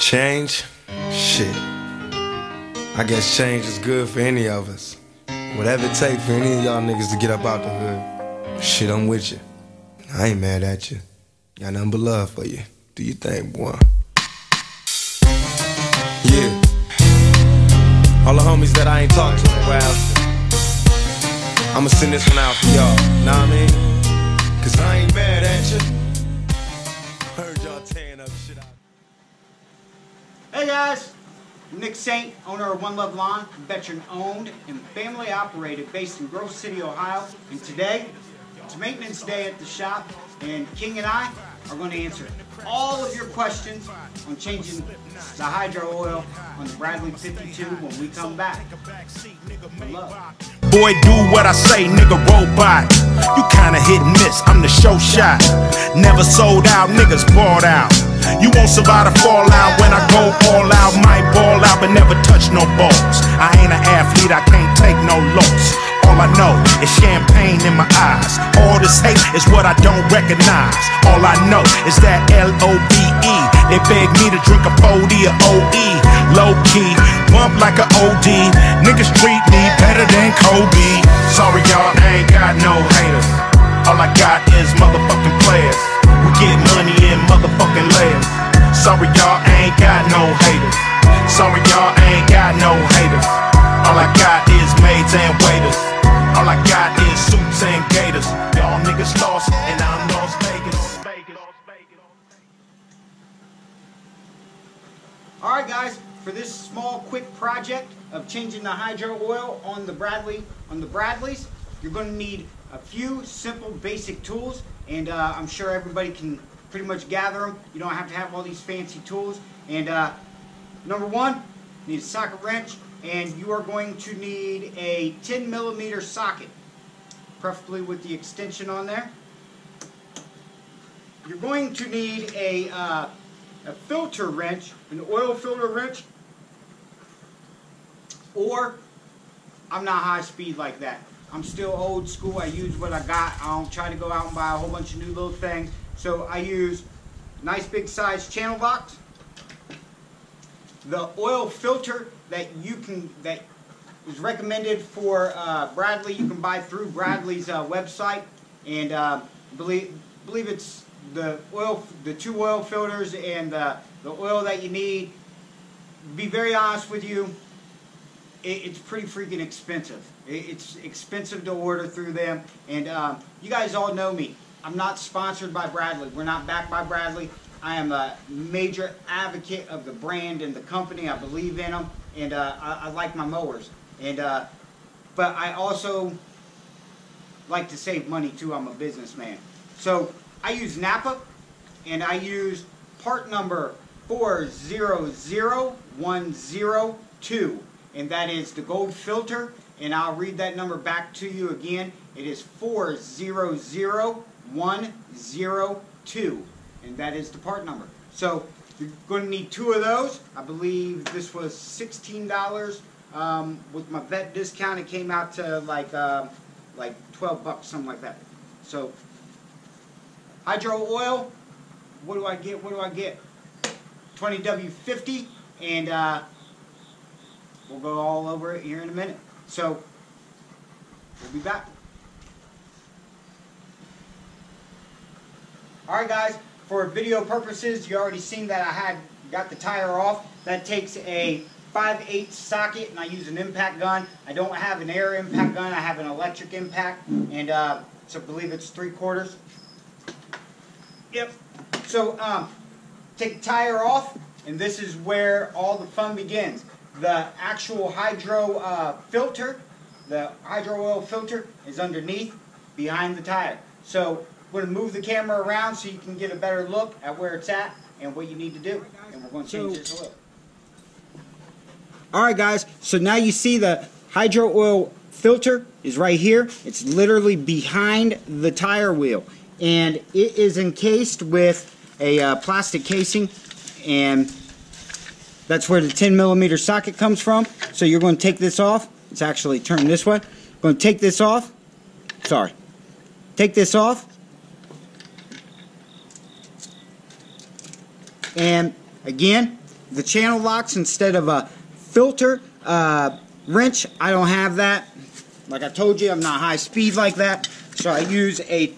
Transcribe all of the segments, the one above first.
Change? Shit. I guess change is good for any of us. Whatever it takes for any of y'all niggas to get up out the hood. Shit, I'm with you. I ain't mad at you. Got nothing but love for you. Do your thing, boy. Yeah. All the homies that I ain't talked to in a while, I'ma send this one out for y'all. Know what I mean? Cause I ain't mad at you. Heard y'all tearing up shit out. Hey guys, I'm Nick Saint, owner of OneLove Lawn, veteran owned and family operated based in Grove City, Ohio. And today, it's maintenance day at the shop, and King and I are going to answer all of your questions on changing the hydro oil on the Bradley 52 when we come back. OneLove. Boy, do what I say, nigga, robot. You kinda hit and miss, I'm the show shot. Never sold out, niggas bought out. You won't survive the fallout when I go all out. Might ball out, but never touch no balls. I ain't an athlete, I can't take no loss. All I know is champagne in my eyes. All this hate is what I don't recognize. All I know is that L-O-V-E. They beg me to drink a 40 or OE. Low key, bump like a OD. Niggas treat me better than Kobe. Sorry y'all, I ain't got no haters. All I got is motherfucking players. We get money in motherfucking layers. Sorry y'all, I ain't got no haters. Sorry y'all, I ain't got no haters. All I got is maids and waiters. All I got is suits and gators. Y'all niggas lost and I'm Las Vegas. Alright guys, for this small quick project of changing the hydro oil on the Bradleys, you're going to need a few simple basic tools, and I'm sure everybody can pretty much gather them. You don't have to have all these fancy tools. And number one, you need a socket wrench, and you are going to need a 10mm socket, preferably with the extension on there. You're going to need a filter wrench, an oil filter wrench, or I'm not high speed like that. I'm still old school. I use what I got. I don't try to go out and buy a whole bunch of new little things. So I use nice big size channel box. The oil filter that is recommended for Bradley, you can buy through Bradley's website, and believe it's the two oil filters and the oil that you need. Be very honest with you, it's pretty freaking expensive. It's expensive to order through them, and you guys all know me. I'm not sponsored by Bradley. We're not backed by Bradley. I am a major advocate of the brand and the company. I believe in them, and I like my mowers. And but I also like to save money too. I'm a businessman. So I use Napa, and I use part number 400102, and that is the gold filter. And I'll read that number back to you again. It is 400102. And that is the part number. So you're going to need two of those. I believe this was $16. With my vet discount, it came out to like 12 bucks, something like that. So hydro oil, what do I get? 20W50, and we'll go all over it here in a minute. So we'll be back. Alright guys, for video purposes, you already seen that I got the tire off. That takes a 5/8 socket, and I use an impact gun. I don't have an air impact gun, I have an electric impact, and so I believe it's 3/4. Yep. So take the tire off, and this is where all the fun begins. The actual hydro filter, the hydro oil filter, is underneath, behind the tire. So we're going to move the camera around so you can get a better look at where it's at and what you need to do. And we're going to change this oil. Alright guys, so now you see the hydro oil filter is right here. It's literally behind the tire wheel. And it is encased with a plastic casing, and that's where the 10mm socket comes from. So you're going to take this off. It's actually turned this way. Going to take this off. Sorry. Take this off. And again, the channel locks instead of a filter wrench. I don't have that. Like I told you, I'm not high speed like that, so I use a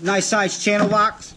nice size channel locks.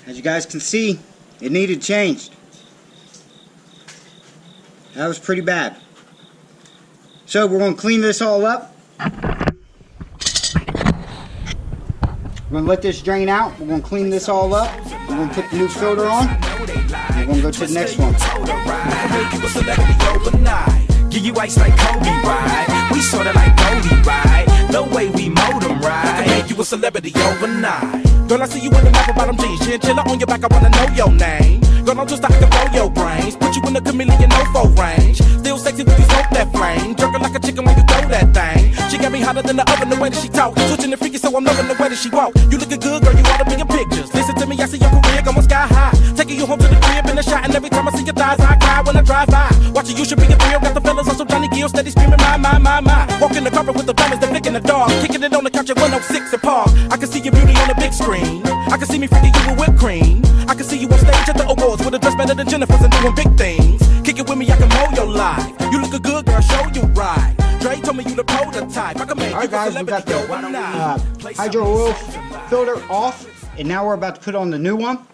As you guys can see, it needed changed. That was pretty bad. So we're going to clean this all up. We're going to let this drain out. We're going to clean this all up. We're going to put the new filter on. We're going to go to the next one. Give you ice like Kobe, right? We sorta like Goldie, right? The way we mold them, right? Make you a celebrity overnight. Girl, I see you in the map bottom jeans, chinchilla on your back, I wanna know your name. Girl, I'm just like to blow your brains, put you in the chameleon no-fo range. Still sexy when you smoke that flame, jerking like a chicken when you throw that thing. She got me hotter than the oven the way that she talk, switching the freaky so I'm loving the way that she walk. You looking good, girl, you ought to be in pictures. Listen to me, I see your career going sky high, taking you home to the crib in the shot, and every time I see your thighs, I cry when I drive by. Watching you should be a thrill, got the fellas on some Johnny Gill, steady screaming my. Walking the carpet with the diamonds, they're flicking the dog, kicking it on the couch at 106 and Park. I can see your beauty on the big screen. I can see me freaking you with whipped cream. I can see you on stage at the awards with a dress better than Jennifer's and doing big things. Kick it with me, I can mold your life. You look a good girl, show you right. Dre told me you the prototype. I can make you guys, we got the hydro oil filter off, and now we're about to put on the new one.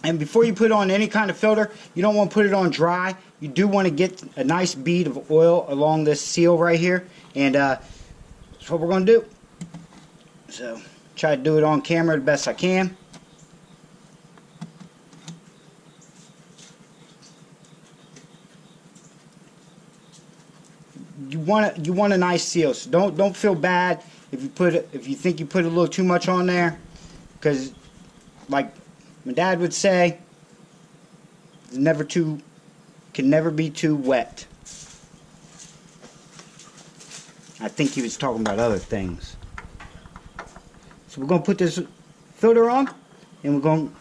And before you put on any kind of filter, you don't want to put it on dry. You do want to get a nice bead of oil along this seal right here, and that's what we're going to do. So try to do it on camera the best I can. You want a nice seal, so don't feel bad if you think you put a little too much on there, because like my dad would say, can never be too wet. I think he was talking about other things. So we're going to put this filter on, and we're going to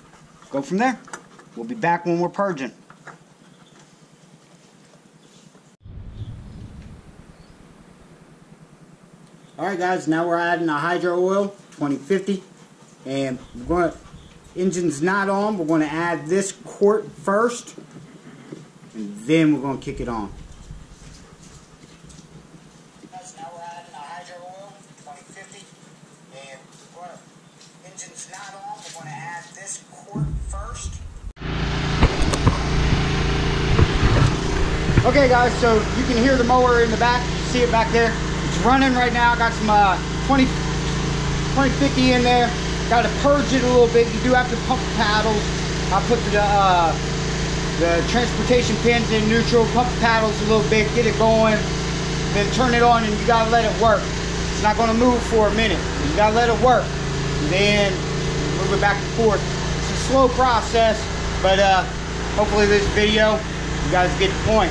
go from there. We'll be back when we're purging. Alright guys, now we're adding a hydro oil, 2050, and we're going to, engine's not on, we're going to add this quart first, and then we're going to kick it on. Guys, now we're adding a hydro oil, 2050, and engine's not on, we're going to add this quart first. Okay guys, so you can hear the mower in the back, see it back there. It's running right now. Got some 2050 in there. Got to purge it a little bit. You do have to pump the paddles. I put the transportation pins in neutral, pump the paddles a little bit, get it going, then turn it on, and you gotta let it work. It's not gonna move for a minute. You gotta let it work, and then move it back and forth. It's a slow process, but hopefully this video, you guys get the point.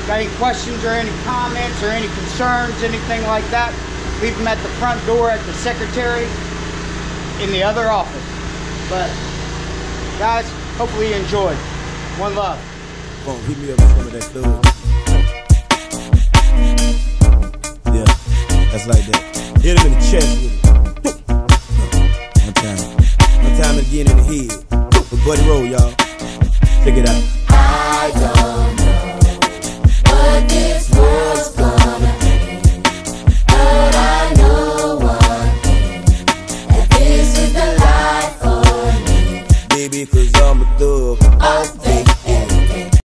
Got any questions or any comments or any concerns, anything like that, leave them at the front door at the secretary in the other office. But guys, hopefully you enjoyed. One love. Come on, hit me up with some of that stuff. Yeah, that's like that. Hit him in the chest with it. One time again in the head. But buddy roll, y'all. Check it out.